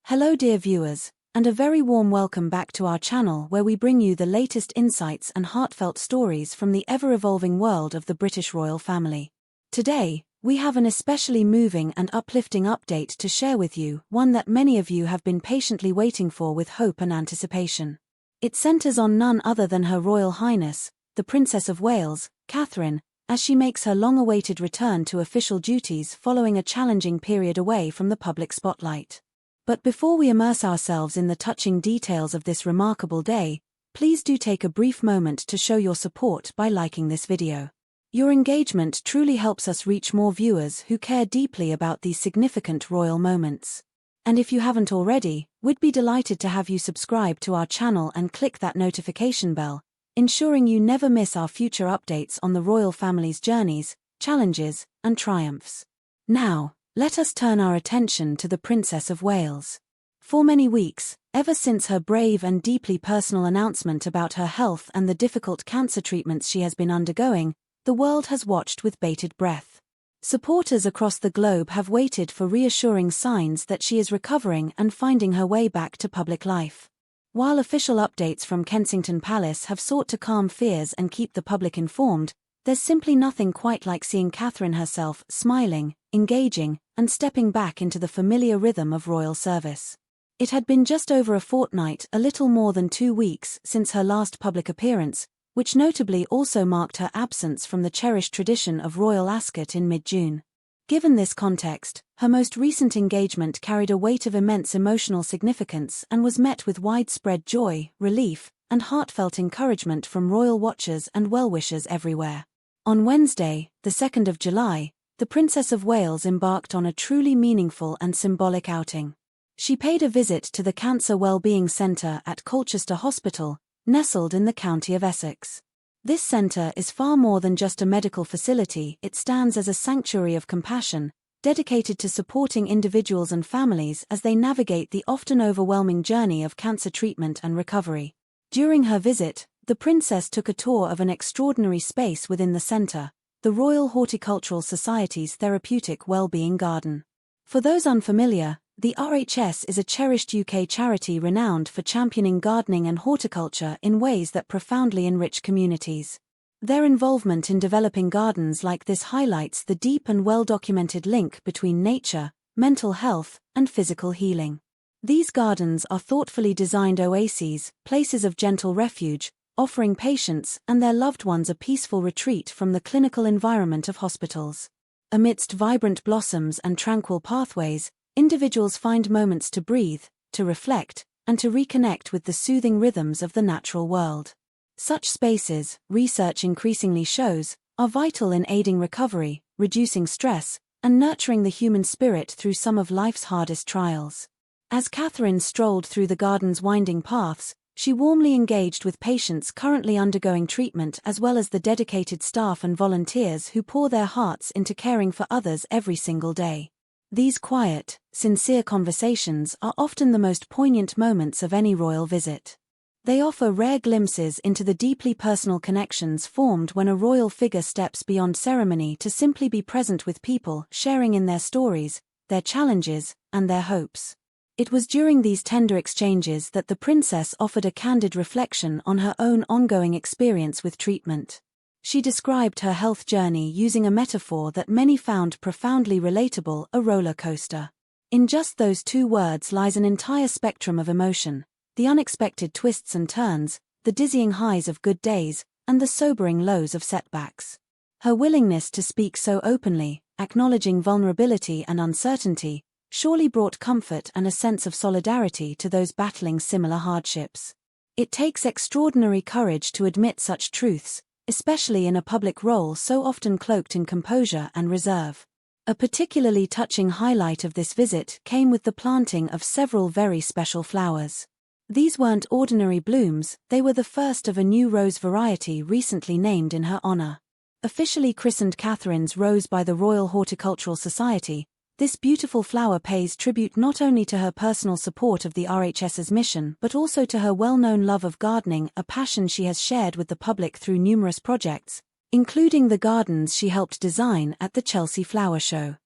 Hello dear viewers, and a very warm welcome back to our channel where we bring you the latest insights and heartfelt stories from the ever-evolving world of the British royal family. Today, we have an especially moving and uplifting update to share with you, one that many of you have been patiently waiting for with hope and anticipation. It centres on none other than Her Royal Highness, the Princess of Wales, Catherine, as she makes her long-awaited return to official duties following a challenging period away from the public spotlight. But before we immerse ourselves in the touching details of this remarkable day, please do take a brief moment to show your support by liking this video. Your engagement truly helps us reach more viewers who care deeply about these significant royal moments. And if you haven't already, we'd be delighted to have you subscribe to our channel and click that notification bell, ensuring you never miss our future updates on the royal family's journeys, challenges, and triumphs. Now, let us turn our attention to the Princess of Wales. For many weeks, ever since her brave and deeply personal announcement about her health and the difficult cancer treatments she has been undergoing, the world has watched with bated breath. Supporters across the globe have waited for reassuring signs that she is recovering and finding her way back to public life. While official updates from Kensington Palace have sought to calm fears and keep the public informed, there's simply nothing quite like seeing Catherine herself smiling, engaging, and stepping back into the familiar rhythm of royal service. It had been just over a fortnight, a little more than 2 weeks, since her last public appearance, which notably also marked her absence from the cherished tradition of royal ascot in mid-June. Given this context, her most recent engagement carried a weight of immense emotional significance and was met with widespread joy, relief, and heartfelt encouragement from royal watchers and well-wishers everywhere. On Wednesday, the 2nd of July, the Princess of Wales embarked on a truly meaningful and symbolic outing. She paid a visit to the Cancer Wellbeing Centre at Colchester Hospital, nestled in the county of Essex. This centre is far more than just a medical facility. It stands as a sanctuary of compassion, dedicated to supporting individuals and families as they navigate the often overwhelming journey of cancer treatment and recovery. During her visit, the princess took a tour of an extraordinary space within the centre, the Royal Horticultural Society's therapeutic well-being garden. For those unfamiliar, the RHS is a cherished UK charity renowned for championing gardening and horticulture in ways that profoundly enrich communities. Their involvement in developing gardens like this highlights the deep and well-documented link between nature, mental health, and physical healing. These gardens are thoughtfully designed oases, places of gentle refuge, offering patients and their loved ones a peaceful retreat from the clinical environment of hospitals. Amidst vibrant blossoms and tranquil pathways, individuals find moments to breathe, to reflect, and to reconnect with the soothing rhythms of the natural world. Such spaces, research increasingly shows, are vital in aiding recovery, reducing stress, and nurturing the human spirit through some of life's hardest trials. As Catherine strolled through the garden's winding paths, she warmly engaged with patients currently undergoing treatment as well as the dedicated staff and volunteers who pour their hearts into caring for others every single day. These quiet, sincere conversations are often the most poignant moments of any royal visit. They offer rare glimpses into the deeply personal connections formed when a royal figure steps beyond ceremony to simply be present with people, sharing in their stories, their challenges, and their hopes. It was during these tender exchanges that the princess offered a candid reflection on her own ongoing experience with treatment. She described her health journey using a metaphor that many found profoundly relatable: a roller coaster. In just those 2 words lies an entire spectrum of emotion, the unexpected twists and turns, the dizzying highs of good days, and the sobering lows of setbacks. Her willingness to speak so openly, acknowledging vulnerability and uncertainty, surely brought comfort and a sense of solidarity to those battling similar hardships. It takes extraordinary courage to admit such truths, especially in a public role so often cloaked in composure and reserve. A particularly touching highlight of this visit came with the planting of several very special flowers. These weren't ordinary blooms, they were the first of a new rose variety recently named in her honor. Officially christened Catherine's Rose by the Royal Horticultural Society, this beautiful flower pays tribute not only to her personal support of the RHS's mission but also to her well-known love of gardening, a passion she has shared with the public through numerous projects, including the gardens she helped design at the Chelsea Flower Show.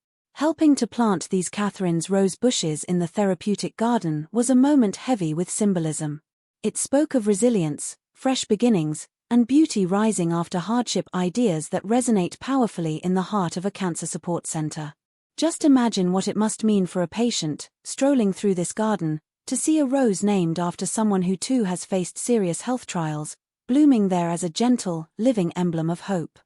Helping to plant these Catherine's rose bushes in the therapeutic garden was a moment heavy with symbolism. It spoke of resilience, fresh beginnings, and beauty rising after hardship, ideas that resonate powerfully in the heart of a cancer support center. Just imagine what it must mean for a patient, strolling through this garden, to see a rose named after someone who too has faced serious health trials, blooming there as a gentle, living emblem of hope.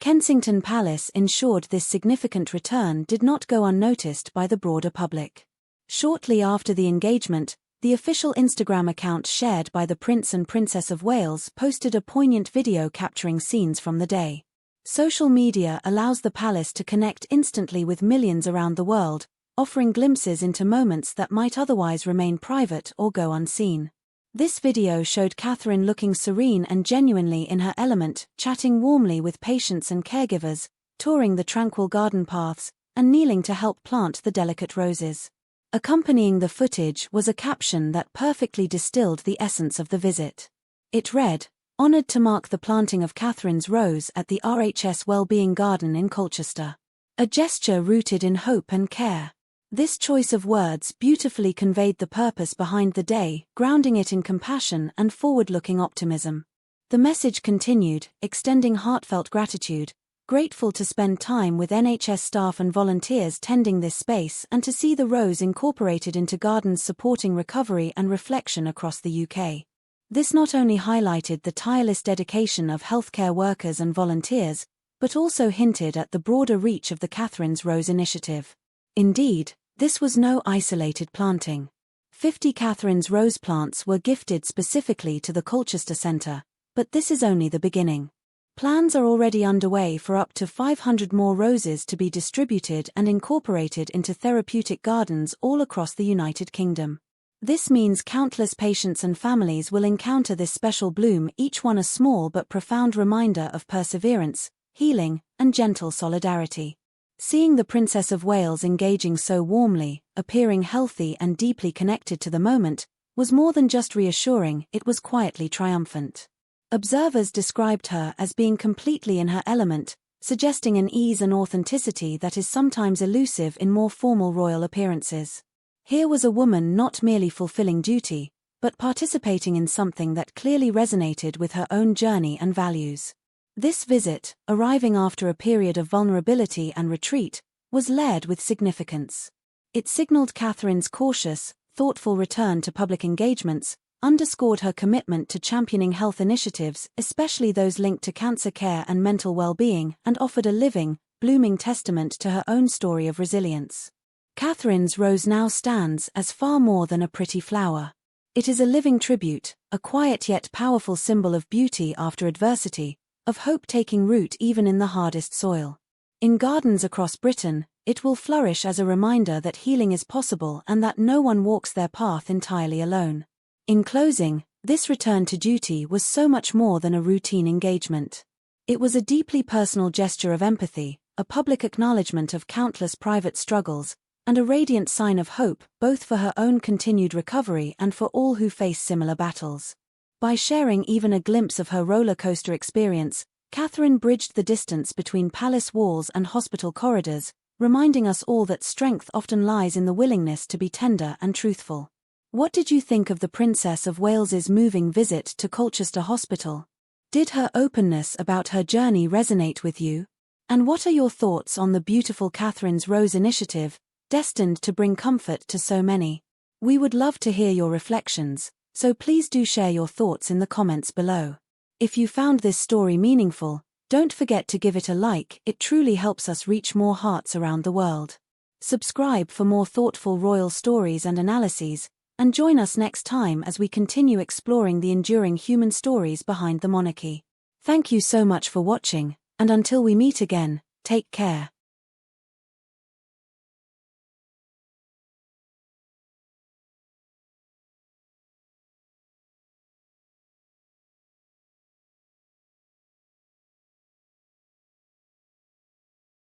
Kensington Palace ensured this significant return did not go unnoticed by the broader public. Shortly after the engagement, the official Instagram account shared by the Prince and Princess of Wales posted a poignant video capturing scenes from the day. Social media allows the palace to connect instantly with millions around the world, offering glimpses into moments that might otherwise remain private or go unseen. This video showed Catherine looking serene and genuinely in her element, chatting warmly with patients and caregivers, touring the tranquil garden paths, and kneeling to help plant the delicate roses. Accompanying the footage was a caption that perfectly distilled the essence of the visit. It read, "Honoured to mark the planting of Catherine's rose at the RHS Wellbeing Garden in Colchester. A gesture rooted in hope and care." This choice of words beautifully conveyed the purpose behind the day, grounding it in compassion and forward-looking optimism. The message continued, extending heartfelt gratitude, grateful to spend time with NHS staff and volunteers tending this space and to see the rose incorporated into gardens supporting recovery and reflection across the UK. This not only highlighted the tireless dedication of healthcare workers and volunteers, but also hinted at the broader reach of the Catherine's Rose initiative. Indeed, this was no isolated planting. 50 Catherine's Rose plants were gifted specifically to the Colchester Centre, but this is only the beginning. Plans are already underway for up to 500 more roses to be distributed and incorporated into therapeutic gardens all across the United Kingdom. This means countless patients and families will encounter this special bloom, each one a small but profound reminder of perseverance, healing, and gentle solidarity. Seeing the Princess of Wales engaging so warmly, appearing healthy and deeply connected to the moment, was more than just reassuring, it was quietly triumphant. Observers described her as being completely in her element, suggesting an ease and authenticity that is sometimes elusive in more formal royal appearances. Here was a woman not merely fulfilling duty, but participating in something that clearly resonated with her own journey and values. This visit, arriving after a period of vulnerability and retreat, was layered with significance. It signaled Catherine's cautious, thoughtful return to public engagements, underscored her commitment to championing health initiatives, especially those linked to cancer care and mental well-being, and offered a living, blooming testament to her own story of resilience. Catherine's Rose now stands as far more than a pretty flower. It is a living tribute, a quiet yet powerful symbol of beauty after adversity, of hope taking root even in the hardest soil. In gardens across Britain, it will flourish as a reminder that healing is possible and that no one walks their path entirely alone. In closing, this return to duty was so much more than a routine engagement. It was a deeply personal gesture of empathy, a public acknowledgement of countless private struggles, and a radiant sign of hope, both for her own continued recovery and for all who face similar battles. By sharing even a glimpse of her roller coaster experience, Catherine bridged the distance between palace walls and hospital corridors, reminding us all that strength often lies in the willingness to be tender and truthful. What did you think of the Princess of Wales's moving visit to Colchester Hospital? Did her openness about her journey resonate with you? And what are your thoughts on the beautiful Catherine's Rose initiative, destined to bring comfort to so many? We would love to hear your reflections, so please do share your thoughts in the comments below. If you found this story meaningful, don't forget to give it a like, it truly helps us reach more hearts around the world. Subscribe for more thoughtful royal stories and analyses, and join us next time as we continue exploring the enduring human stories behind the monarchy. Thank you so much for watching, and until we meet again, take care.